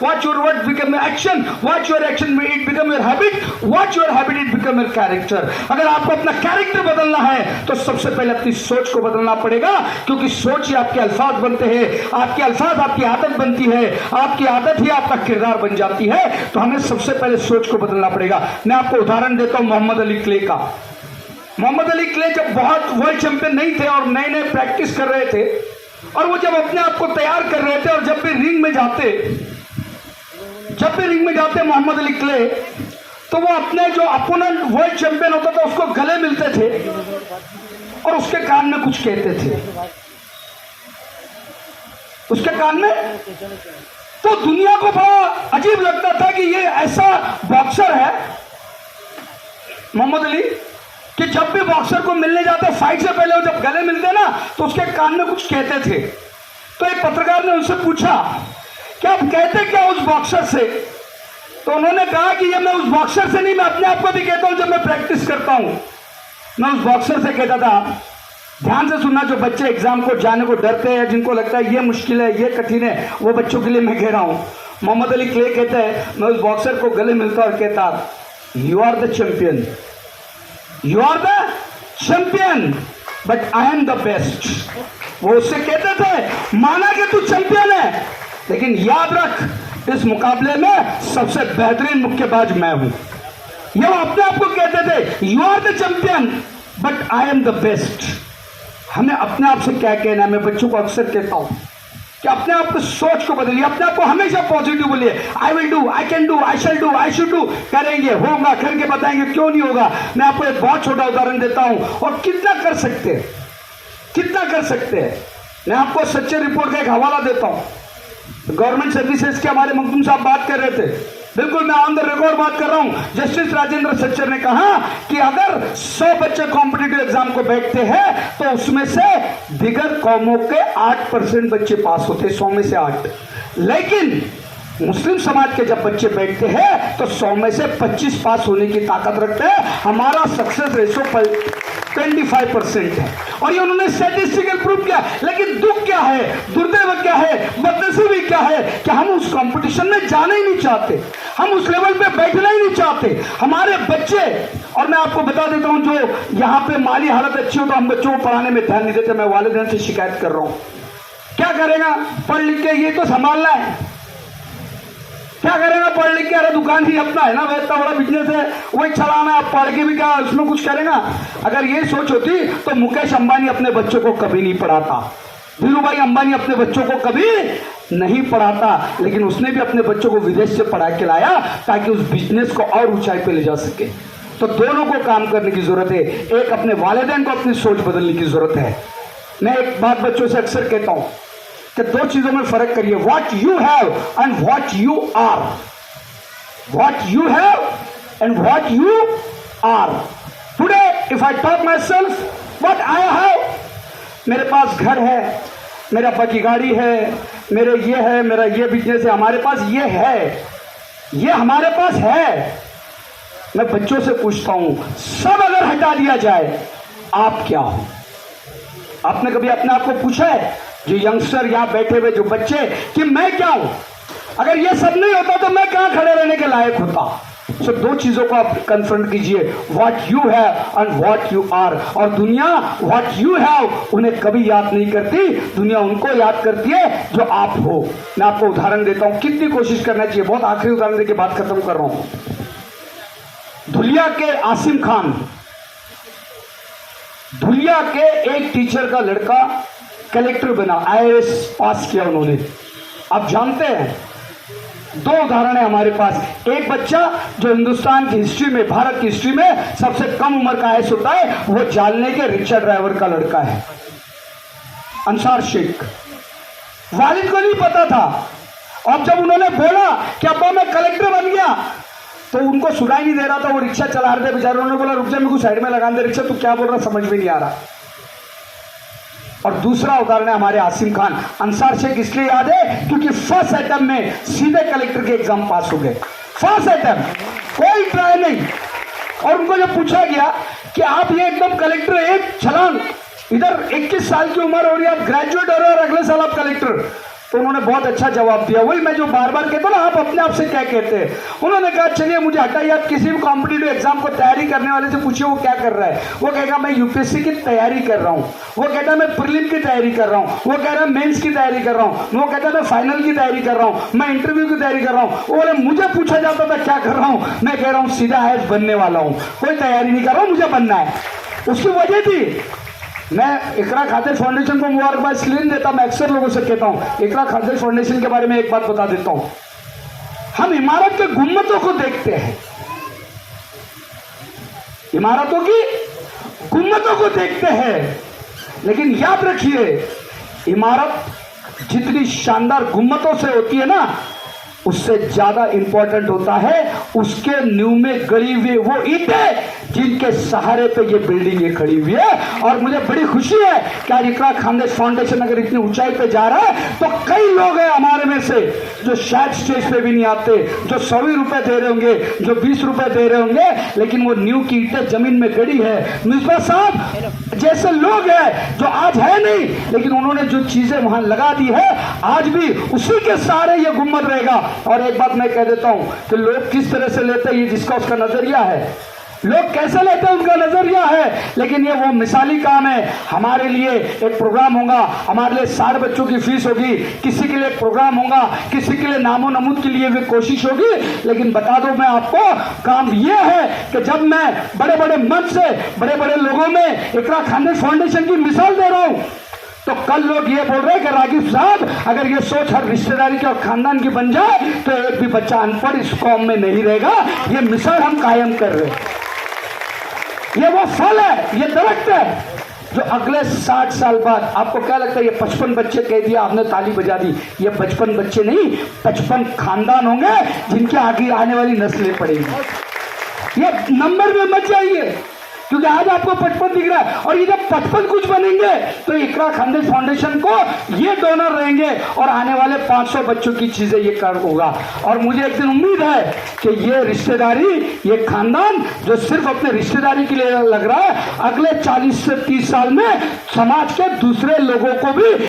Watch your words become your action. Watch your action, it become your habit. Watch your habit, it become your character. अगर आपको अपना character बदलना है तो सबसे पहले अपनी सोच को बदलना पड़ेगा, क्योंकि सोच ही आपके अल्फाज बनते हैं, आपके अल्फाज आपकी आदत बनती है, आपकी आदत ही आपका किरदार बन जाती है। तो हमें सबसे पहले सोच को बदलना पड़ेगा। मैं आपको उदाहरण देता हूं मोहम्मद अली क्ले का। मोहम्मद अली क्ले जब बहुत वर्ल्ड चैंपियन नहीं थे और नए नए प्रैक्टिस कर रहे थे, और वो जब अपने आप को तैयार कर रहे थे, और जब भी रिंग में जाते मोहम्मद अली क्ले, तो वो अपने जो अपोनेंट वर्ल्ड चैंपियन होता था उसको गले मिलते थे और उसके कान में कुछ कहते थे, उसके कान में। तो दुनिया को बड़ा अजीब लगता था कि ये ऐसा बॉक्सर है मोहम्मद अली कि जब भी बॉक्सर को मिलने जाते फाइट से पहले, वो जब गले मिलते ना तो उसके कान में कुछ कहते थे। तो एक पत्रकार ने उनसे पूछा कि आप कहते क्या उस बॉक्सर से? तो उन्होंने कहा कि ये मैं उस बॉक्सर से नहीं, मैं अपने आप को भी कहता हूं जब मैं प्रैक्टिस करता हूं। मैं उस बॉक्सर से कहता था, ध्यान से सुनना, जो बच्चे एग्जाम को जाने को डरते हैं, जिनको लगता है ये मुश्किल है, ये कठिन है, वो बच्चों के लिए मैं कह रहा हूं। मोहम्मद अली क्ले कहते हैं, मैं उस बॉक्सर को गले मिलता और कहता, you are the champion, you are the champion but I am the best. वो उससे कहते थे, माना कि तू चैंपियन है, लेकिन याद रख इस मुकाबले में सबसे बेहतरीन मुक्केबाज मैं हूं। ये वो अपने आप को कहते थे, you are the champion but I am the best. हमें अपने आप से क्या कहना है? मैं बच्चों को अक्सर कहता हूं कि अपने आप को सोच को बदलिए, अपने आप को हमेशा पॉजिटिव बोलिए। I will do, I can do, I shall do, I should do. करेंगे, होगा, करके बताएंगे, क्यों नहीं होगा। मैं आपको एक बहुत छोटा उदाहरण देता हूं, और कितना कर सकते हैं, कितना कर सकते हैं। मैं आपको सच्चे रिपोर्ट का एक हवाला देता हूं। गवर्नमेंट सर्विसेज के हमारे मखदूम साहब बात कर रहे थे, बिल्कुल मैं ऑन द रिकॉर्ड बात कर रहा हूं। जस्टिस राजेंद्र सच्चर ने कहा कि अगर 100 बच्चे कॉम्पिटिटिव एग्जाम को बैठते हैं तो उसमें से दिगर कौमों के 8% बच्चे पास होते, 100 में से 8। लेकिन मुस्लिम समाज के जब बच्चे बैठते हैं तो 100 में से 25 पास होने की ताकत रखते हैं। हमारा सक्सेस रेशो 25% है, और ये उन्होंने स्टैटिस्टिकल प्रूफ किया। लेकिन दुख क्या है, दुर्दैव क्या है, बदनसीबी क्या है कि हम उस कंपटीशन में जाना ही नहीं चाहते, हम उस लेवल पे बैठना ही नहीं चाहते। हमारे बच्चे, और मैं आपको बता देता हूं, जो यहाँ पे माली हालत अच्छी हो तो हम बच्चों को पढ़ाने में ध्यान नहीं देते। मैं वालिदैन से शिकायत कर रहा हूं, क्या करेगा पढ़ लिख के, ये तो संभालना है, क्या करेगा पढ़ लिख के? अरे दुकान ही अपना है ना, इतना बड़ा बिजनेस है, वही चलाना है, पढ़ के भी क्या उसमें कुछ करेगा? अगर ये सोच होती तो मुकेश अंबानी अपने बच्चों को कभी नहीं पढ़ाता, धीरू भाई अंबानी अपने बच्चों को कभी नहीं पढ़ाता, लेकिन उसने भी अपने बच्चों को विदेश से पढ़ा के लाया ताकि उस बिजनेस को और ऊंचाई पे ले जा सके। तो दोनों को काम करने की जरूरत है, एक अपने वालिदैन को अपनी सोच बदलने की जरूरत है। मैं एक बात बच्चों से अक्सर कहता हूं कि 2 चीजों में फर्क करिए, what you have and what you are. What you have and what you are. Today if I talk myself what I have, मेरे पास घर है, मेरे अब्बा की गाड़ी है, मेरे ये है, मेरा ये बिजनेस है, हमारे पास ये है, ये हमारे पास है। मैं बच्चों से पूछता हूं, सब अगर हटा दिया जाए आप क्या हो? आपने कभी अपने आप को पूछा है, जो यंगस्टर यहां बैठे हुए जो बच्चे, कि मैं क्या हूं? अगर ये सब नहीं होता तो मैं कहां खड़े रहने के लायक होता? सो 2 चीजों को आप कन्फ्रंट कीजिए, what you have and what you are. और दुनिया व्हाट यू हैव उन्हें कभी याद नहीं करती, दुनिया उनको याद करती है जो आप हो। मैं आपको उदाहरण देता हूं, कितनी कोशिश करना चाहिए। बहुत आखिरी उदाहरण देके बात खत्म कर रहा हूं। धुलिया के आसिम खान, धुलिया के एक टीचर का लड़का कलेक्टर बना, IAS पास किया उन्होंने। आप जानते हैं, 2 उदाहरण है हमारे पास। एक बच्चा जो हिंदुस्तान की हिस्ट्री में, भारत की हिस्ट्री में सबसे कम उम्र का IAS होता है, वो जालने के रिक्शा ड्राइवर का लड़का है, अंसार शेख। वालिद को नहीं पता था, और जब उन्होंने बोला कि अब्बा मैं कलेक्टर बन गया, तो उनको सुनाई नहीं दे रहा था, वो रिक्शा चला रहे थे बेचारे। उन्होंने बोला रुक जा, मेरे को साइड में लगा दे रिक्शा, तू क्या बोल रहा समझ में नहीं आ रहा। और दूसरा उदाहरण है हमारे आसिम खान। अंसार शेख इसलिए याद है क्योंकि फर्स्ट अटेम्प्ट में सीधे कलेक्टर के एग्जाम पास हो गए, फर्स्ट अटेम्प्ट, कोई ट्राई नहीं। और उनको जब पूछा गया कि आप ये एकदम कलेक्टर, एक छलांग, इधर 21 साल की उम्र हो रही है, आप ग्रेजुएट हो रहे हो और अगले साल आप कलेक्टर, तो उन्होंने बहुत अच्छा जवाब दिया। वही मैं जो बार बार कहता हूँ ना, आप अपने आप से क्या कहते हैं। उन्होंने कहा चलिए मुझे हटाइए, आप किसी भी कॉम्पिटिटिव एग्जाम को तैयारी करने वाले से पूछिए वो क्या कर रहा है। वो कहेगा मैं यूपीएससी की तैयारी कर रहा हूँ, वो कहता है मैं प्रीलिम की तैयारी कर रहा हूँ, वो कह रहा है मेंस की तैयारी कर रहा हूँ, वो कहता है मैं फाइनल की तैयारी कर रहा हूँ, मैं इंटरव्यू की तैयारी कर रहा हूँ। वो बोले मुझे पूछा जाता था क्या कर रहा हूँ, मैं कह रहा हूँ सीधा IAS बनने वाला हूँ, कोई तैयारी नहीं कर रहा हूँ, मुझे बनना है। उसकी वजह थी, मैं इकरा खातिर फाउंडेशन को मुबारकबाद इसलिए नहीं देता, मैं अक्सर लोगों से कहता हूं इकरा खातिर फाउंडेशन के बारे में एक बात बता देता हूं। हम इमारत के गुम्मतों को देखते हैं, इमारतों की गुम्मतों को देखते हैं, लेकिन याद रखिए इमारत जितनी शानदार गुम्मतों से होती है ना, उससे ज्यादा इंपॉर्टेंट होता है उसके नींव में गड़ी हुई वो ईंटें जिनके सहारे पे ये बिल्डिंग ये खड़ी हुई है। और मुझे बड़ी खुशी है कि आज इकरा खानदेश फाउंडेशन अगर इतनी ऊंचाई पे जा रहा है तो कई लोग हैं हमारे में से जो शायद स्टेज पे भी नहीं आते, जो 100 रुपए दे रहे होंगे, जो 20 रुपए दे रहे होंगे, लेकिन वो नींव की ईंटें जमीन में गड़ी है। मिसबा साहब जैसे लोग हैं जो आज है नहीं, लेकिन उन्होंने जो चीजें वहां लगा दी है, आज भी उसी के सहारे ये गुम्मत रहेगा। और एक बात मैं कह देता हूं कि लोग किस तरह से लेते हैं ये जिसका उसका नजरिया है, लोग कैसे लेते हैं उनका नजरिया है, लेकिन ये वो मिसाली काम है। हमारे लिए एक प्रोग्राम होगा, हमारे लिए 60 बच्चों की फीस होगी, किसी के लिए प्रोग्राम होगा, किसी के लिए नामो नमूद के लिए भी कोशिश होगी, लेकिन बता दो मैं आपको काम ये है कि जब मैं बड़े बड़े मंच से बड़े बड़े लोगों में इकरा खानदेश फाउंडेशन की मिसाल दे रहा हूं, तो कल लोग ये बोल रहे हैं कि रागिब साहब अगर ये सोच हर रिश्तेदारी के और खानदान की बन जाए तो एक भी बच्चा अनपढ़ इस कौम में नहीं रहेगा। ये मिसाल हम कायम कर रहे हैं, ये वो फल है, ये दरख्त है जो अगले 60 साल बाद आपको क्या लगता है, ये 55 बच्चे कह दिया आपने, ताली बजा दी, ये 55 बच्चे नहीं 55 खानदान होंगे जिनके आगे आने वाली नस्लें पड़ेंगी। ये नंबर में मत जाइए, क्योंकि आज आपको 55 दिख रहा है, और ये जब 55 कुछ बनेंगे तो इकरा खानदेश फाउंडेशन को ये डोनर रहेंगे और आने वाले 500 बच्चों की चीजें ये कर होगा। और मुझे एक दिन उम्मीद है कि ये रिश्तेदारी, ये खानदान जो सिर्फ अपने रिश्तेदारी के लिए लग रहा है, अगले 40 से 30 साल में समाज के दूसरे लोगों को भी